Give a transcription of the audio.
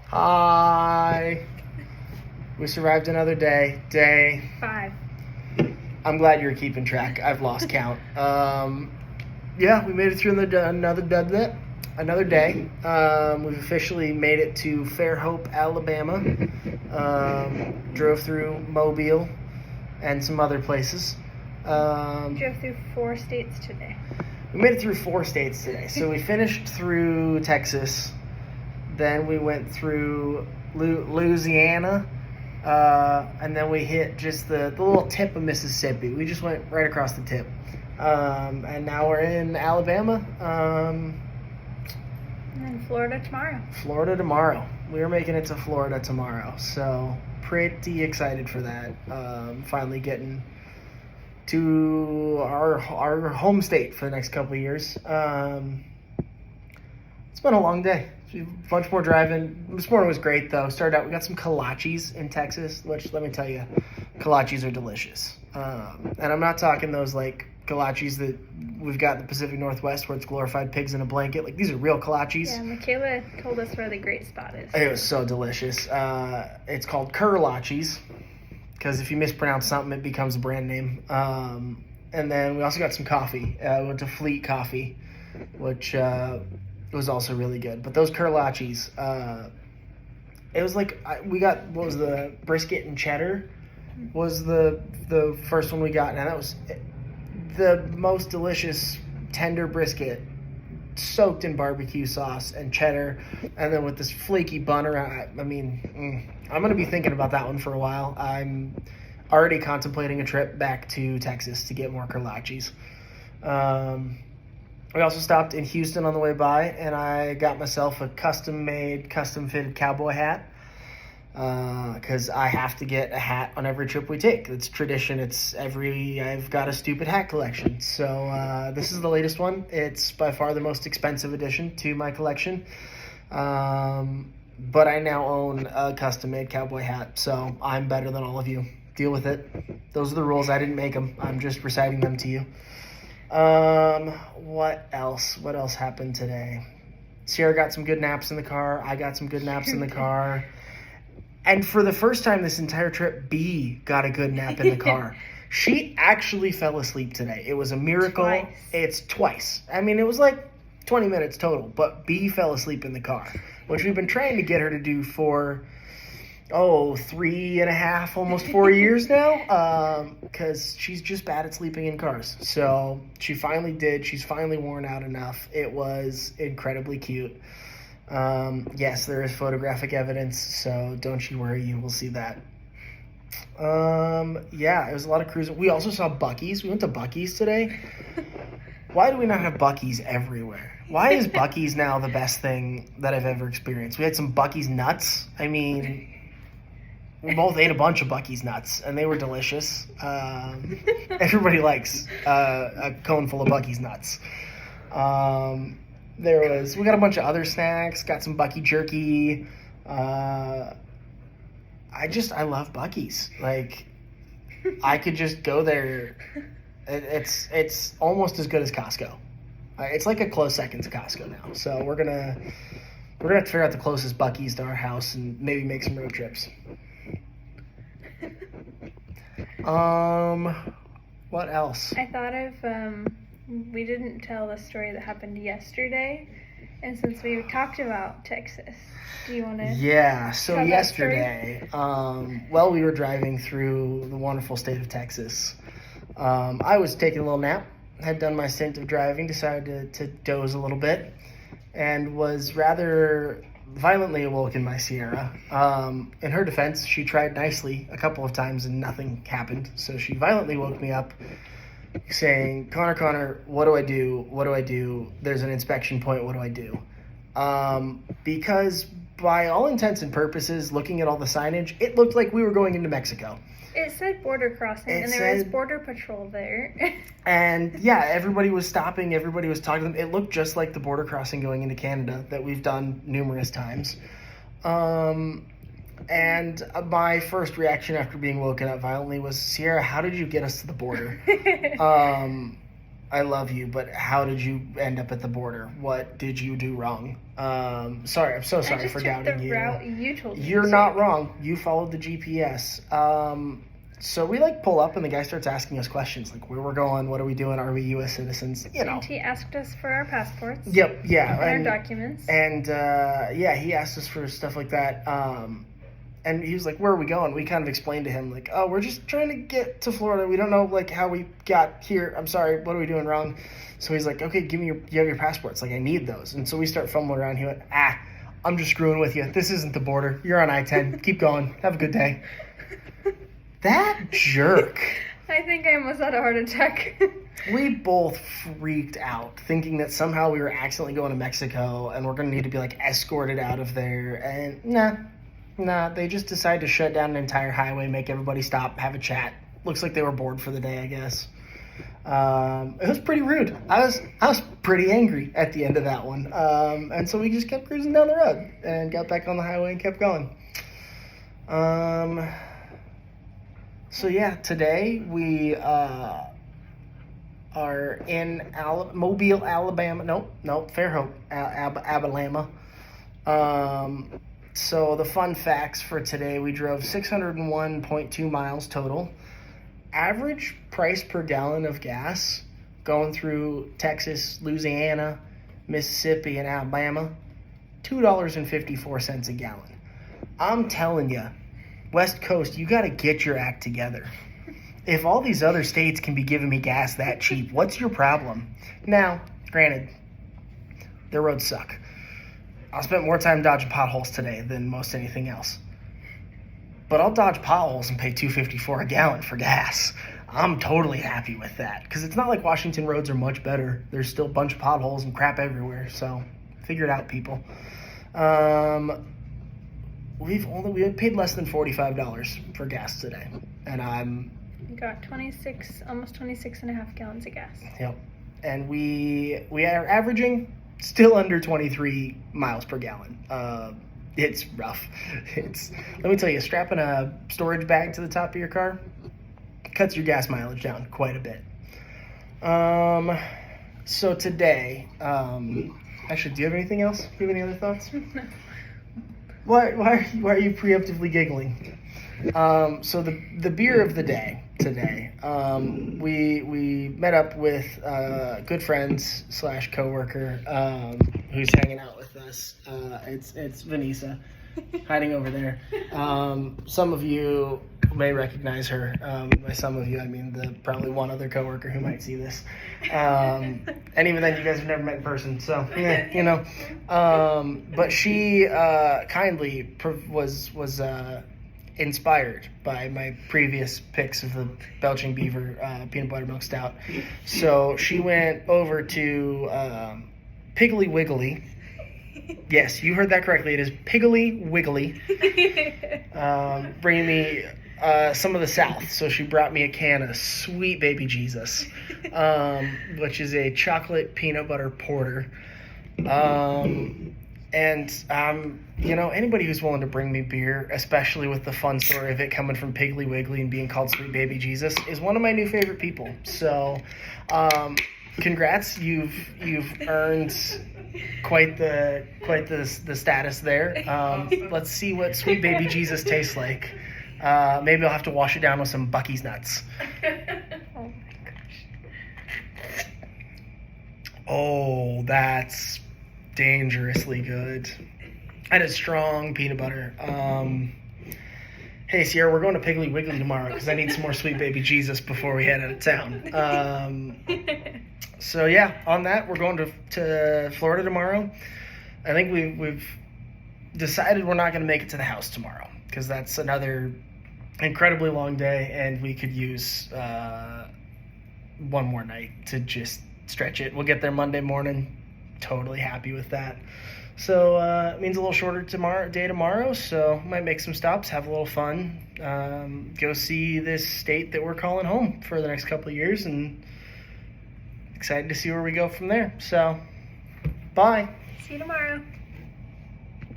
Hi. We survived another day. Day 5. I'm glad you're keeping track. I've lost count. Yeah, we made it through another day. We've officially made it to Fairhope, Alabama. Drove through Mobile and some other places. Drove through 4 states today. We made it through 4 states today. So we finished through Texas. Then we went through Louisiana. And then we hit just the little tip of Mississippi. We just went right across the tip. And now we're in Alabama. And then Florida tomorrow. We are making it to Florida tomorrow. So pretty excited for that. Finally getting to our home state for the next couple of years. It's been a long day. A bunch more driving. This morning was great, though. Started out, we got some Kolaches in Texas, which, let me tell you, Kolaches are delicious. And I'm not talking those, like, Kolaches that we've got in the Pacific Northwest where it's glorified pigs in a blanket. Like, these are real Kolaches. Yeah, Michaela told us where the great spot is. It was so delicious. It's called Kolaches, because if you mispronounce something, it becomes a brand name. And then we also got some coffee. We went to Fleet Coffee, which... it was also really good. But those Kolaches, it was like we got, what was the brisket and cheddar was the first one we got, and that was the most delicious tender brisket soaked in barbecue sauce and cheddar, and then with this flaky bun around. I'm gonna be thinking about that one for a while. I'm already contemplating a trip back to Texas to get more Kolaches. We also stopped in Houston on the way by, and I got myself a custom-made, custom-fitted cowboy hat because I have to get a hat on every trip we take. It's tradition. I've got a stupid hat collection. So this is the latest one. It's by far the most expensive addition to my collection. But I now own a custom-made cowboy hat, so I'm better than all of you. Deal with it. Those are the rules. I didn't make them. I'm just reciting them to you. What else happened today? Sierra got some good naps in the car. I got some good naps in the car. And for the first time this entire trip, B got a good nap in the car. She actually fell asleep today. It was a miracle. Twice. It's twice. It was like 20 minutes total, but B fell asleep in the car, which we've been trying to get her to do for 3.5, almost 4 years now, because she's just bad at sleeping in cars. So she finally did. She's finally worn out enough. It was incredibly cute. Yes, there is photographic evidence, so don't you worry, you will see that. Yeah, it was a lot of cruising. We also saw Buc-ee's. We went to Buc-ee's today. Why do we not have Buc-ee's everywhere? Why is Buc-ee's now the best thing that I've ever experienced? We had some Buc-ee's nuts. We both ate a bunch of Buc-ee's nuts, and they were delicious. Everybody likes a cone full of Buc-ee's nuts. We got a bunch of other snacks, got some Buc-ee jerky. I love Buc-ee's. Like, I could just go there. It's almost as good as Costco. It's like a close second to Costco now. So we're gonna have to figure out the closest Buc-ee's to our house and maybe make some road trips. What else? I thought of, we didn't tell the story that happened yesterday, and since we talked about Texas, do you want to? Yeah, so tell yesterday, while we were driving through the wonderful state of Texas, I was taking a little nap, had done my stint of driving, decided to doze a little bit, and was rather violently awoken by Sierra. In her defense, she tried nicely a couple of times and nothing happened. So she violently woke me up saying, Connor, what do I do? There's an inspection point. What do I do? Because by all intents and purposes, looking at all the signage, it looked like we were going into Mexico. It said border crossing, and there was border patrol there. And yeah, everybody was stopping, everybody was talking to them. It looked just like the border crossing going into Canada that we've done numerous times. And my first reaction after being woken up violently was, Sierra, how did you get us to the border? I love you, but how did you end up at the border? What did you do wrong? Sorry, I'm so sorry for doubting you. Route you told me. You're not wrong. You followed the GPS. So we pull up and the guy starts asking us questions like where we're going, what are we doing, are we U.S. citizens? And he asked us for our passports. Yep, yeah. And our documents. And he asked us for stuff like that. And he was like, where are we going? We kind of explained to him, like, oh, we're just trying to get to Florida. We don't know, how we got here. I'm sorry, what are we doing wrong? So he's like, okay, you have your passports. I need those. And so we start fumbling around. He went, I'm just screwing with you. This isn't the border. You're on I-10. Keep going. Have a good day. That jerk. I think I almost had a heart attack. We both freaked out, thinking that somehow we were accidentally going to Mexico and we're going to need to be, escorted out of there. And Nah, they just decided to shut down an entire highway, make everybody stop, have a chat. Looks like they were bored for the day, I guess. It was pretty rude. I was pretty angry at the end of that one. And so we just kept cruising down the road and got back on the highway and kept going. So yeah, today we are in Mobile, Alabama. Nope, Fairhope, Alabama. So the fun facts for today, we drove 601.2 miles total. Average price per gallon of gas going through Texas, Louisiana, Mississippi, and Alabama, $2.54 a gallon. I'm telling you, West Coast, you got to get your act together. If all these other states can be giving me gas that cheap, what's your problem? Now, granted, their roads suck. I spent more time dodging potholes today than most anything else. But I'll dodge potholes and pay $2.54 a gallon for gas. I'm totally happy with that. Because it's not like Washington roads are much better. There's still a bunch of potholes and crap everywhere. So, figure it out, people. We paid less than $45 for gas today. And We got almost 26 and a half gallons of gas. Yep. And we are averaging still under 23 miles per gallon. It's rough. Let me tell you, strapping a storage bag to the top of your car cuts your gas mileage down quite a bit. So today, actually, do you have anything else? Do you have any other thoughts? No. Why are you preemptively giggling? So the beer of the day today, we met up with good friends / coworker who's hanging out with us. It's Vanessa, hiding over there. Some of you may recognize her. By some of you, I mean the probably one other coworker who might see this. And even then, you guys have never met in person, so yeah, But she kindly was inspired by my previous picks of the Belching Beaver peanut butter milk stout. So she went over to Piggly Wiggly. Yes, you heard that correctly. It is Piggly Wiggly. Bringing me some of the South. So she brought me a can of Sweet Baby Jesus, which is a chocolate peanut butter porter. Anybody who's willing to bring me beer, especially with the fun story of it coming from Piggly Wiggly and being called Sweet Baby Jesus, is one of my new favorite people. So, congrats, you've earned quite the status there. Let's see what Sweet Baby Jesus tastes like. Maybe I'll have to wash it down with some Buc-ee's nuts. Oh my gosh. Oh, that's dangerously good. And it's strong peanut butter. Hey, Sierra, we're going to Piggly Wiggly tomorrow because I need some more Sweet Baby Jesus before we head out of town. So yeah, on that, we're going to Florida tomorrow. I think we've decided we're not going to make it to the house tomorrow because that's another incredibly long day, and we could use one more night to just stretch it. We'll get there Monday morning. Totally happy with that. So it means a little shorter day tomorrow, so might make some stops, have a little fun, go see this state that we're calling home for the next couple of years, and excited to see where we go from there. So, bye. See you tomorrow.